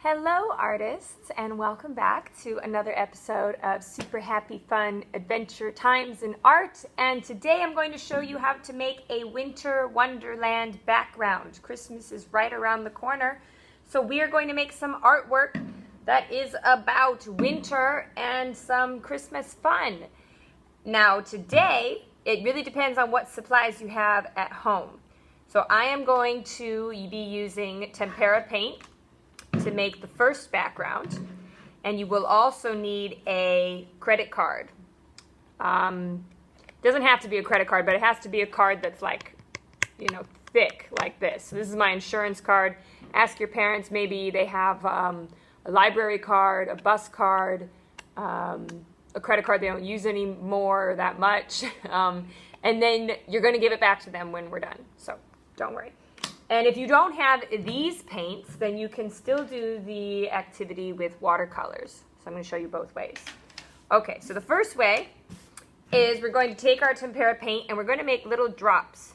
Hello artists, and welcome back to another episode of Super Happy Fun Adventure Times in Art. And today I'm going to show you how to make a winter wonderland background. Christmas is right around the corner, so we are going to make some artwork that is about winter and some Christmas fun. Now today, it really depends on what supplies you have at home. So I am going to be using tempera paint to make the first background, and you will also need a credit card. Doesn't have to be a credit card, but it has to be a card that's like, thick like this. So this is my insurance card. Ask your parents, maybe they have a library card, a bus card, a credit card they don't use anymore that much, and then you're going to give it back to them when we're done, so don't worry. And if you don't have these paints, then you can still do the activity with watercolors. So I'm going to show you both ways. Okay, so the first way is we're going to take our tempera paint and we're going to make little drops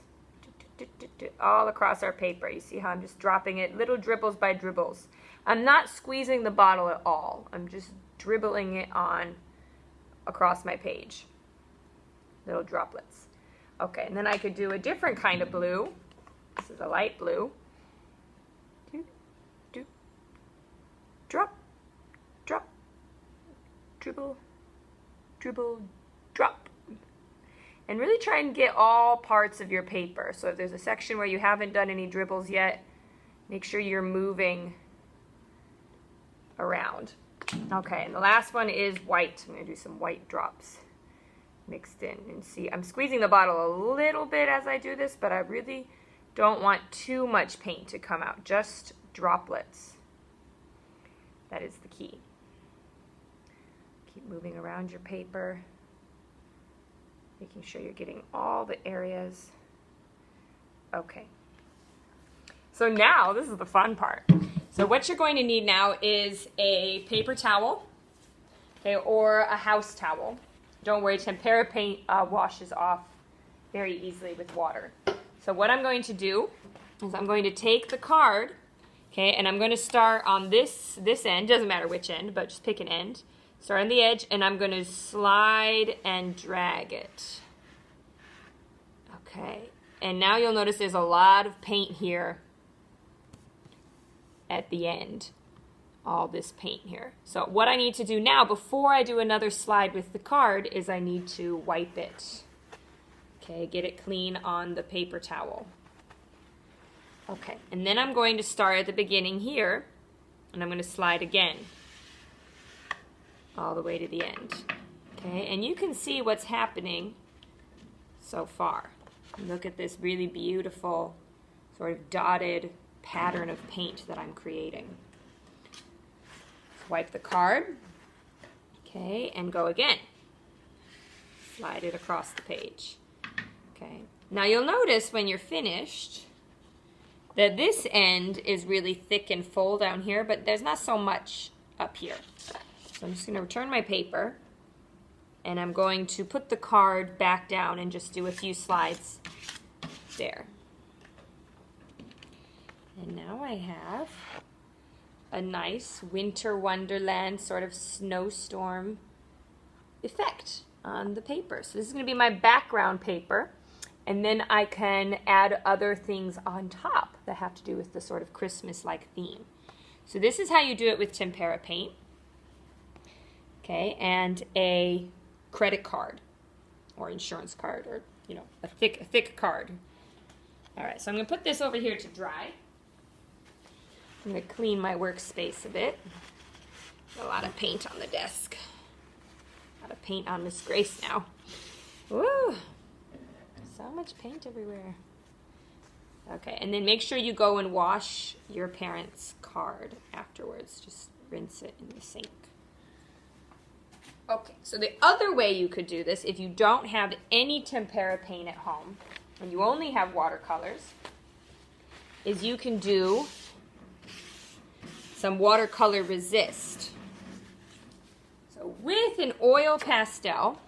all across our paper. You see how I'm just dropping it, little dribbles by dribbles. I'm not squeezing the bottle at all. I'm just dribbling it on across my page. Little droplets. Okay, and then I could do a different kind of blue. This is a light blue. Drop, drop, dribble, dribble, drop. And really try and get all parts of your paper. So if there's a section where you haven't done any dribbles yet, make sure you're moving around. Okay, and the last one is white. I'm going to do some white drops mixed in. And see, I'm squeezing the bottle a little bit as I do this, but I really don't want too much paint to come out, just droplets. That is the key. Keep moving around your paper, making sure you're getting all the areas. Okay. So now, this is the fun part. So what you're going to need now is a paper towel, okay, or a house towel. Don't worry, tempera paint washes off very easily with water. So what I'm going to do is I'm going to take the card, okay, and I'm going to start on this end. Doesn't matter which end, but just pick an end. Start on the edge, and I'm going to slide and drag it. Okay, and now you'll notice there's a lot of paint here at the end. All this paint here. So what I need to do now, before I do another slide with the card, is I need to wipe it. Okay, get it clean on the paper towel. Okay, and then I'm going to start at the beginning here, and I'm going to slide again all the way to the end. Okay, and you can see what's happening so far. Look at this really beautiful sort of dotted pattern of paint that I'm creating. Wipe the card, okay, and go again. Slide it across the page. Okay. Now you'll notice when you're finished that this end is really thick and full down here, but there's not so much up here. So I'm just going to return my paper, and I'm going to put the card back down and just do a few slides there. And now I have a nice winter wonderland sort of snowstorm effect on the paper. So this is going to be my background paper. And then I can add other things on top that have to do with the sort of Christmas-like theme. So this is how you do it with tempera paint. Okay, and a credit card or insurance card, or a thick card. All right, so I'm going to put this over here to dry. I'm going to clean my workspace a bit. A lot of paint on the desk. A lot of paint on Miss Grace now. Woo! So much paint everywhere. Okay, and then make sure you go and wash your parents' card afterwards. Just rinse it in the sink. Okay, so the other way you could do this, if you don't have any tempera paint at home, and you only have watercolors, is you can do some watercolor resist. So with an oil pastel,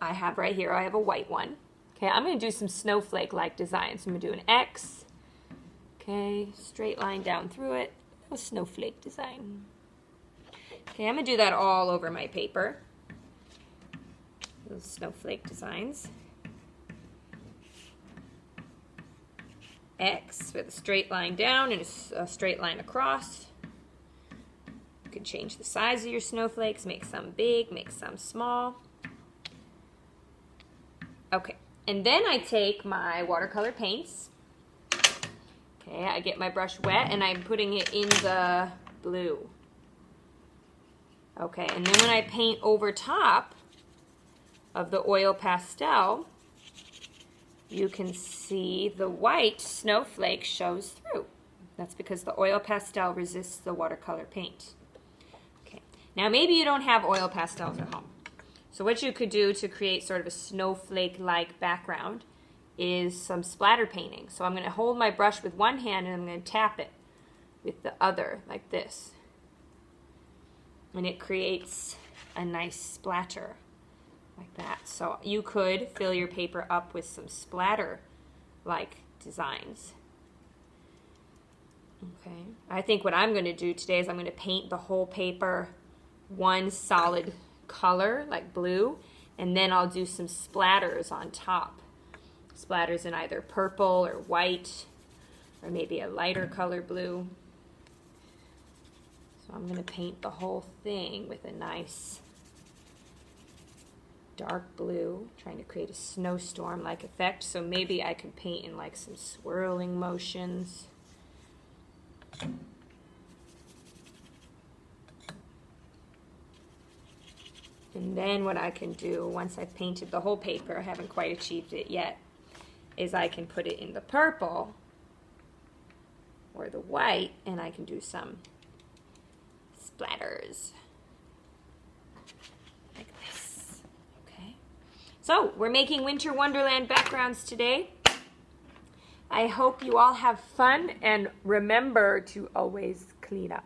I have right here, I have a white one. Okay, I'm going to do some snowflake-like designs. I'm going to do an X, okay, straight line down through it, a snowflake design. Okay, I'm gonna do that all over my paper. Those snowflake designs. X with a straight line down and a straight line across. You can change the size of your snowflakes, make some big, make some small. Okay, and then I take my watercolor paints. Okay, I get my brush wet and I'm putting it in the blue. Okay, and then when I paint over top of the oil pastel, you can see the white snowflake shows through. That's because the oil pastel resists the watercolor paint. Okay, now maybe you don't have oil pastels at home. So what you could do to create sort of a snowflake-like background is some splatter painting. So I'm going to hold my brush with one hand and I'm going to tap it with the other like this. And it creates a nice splatter like that. So you could fill your paper up with some splatter-like designs. Okay. I think what I'm going to do today is I'm going to paint the whole paper one solid color, like blue, and then I'll do some splatters on top. Splatters in either purple or white, or maybe a lighter color blue. So I'm going to paint the whole thing with a nice dark blue, trying to create a snowstorm-like effect. So maybe I can paint in like some swirling motions. And then what I can do, once I've painted the whole paper, I haven't quite achieved it yet, is I can put it in the purple or the white, and I can do some splatters like this. Okay. So we're making Winter Wonderland backgrounds today. I hope you all have fun, and remember to always clean up.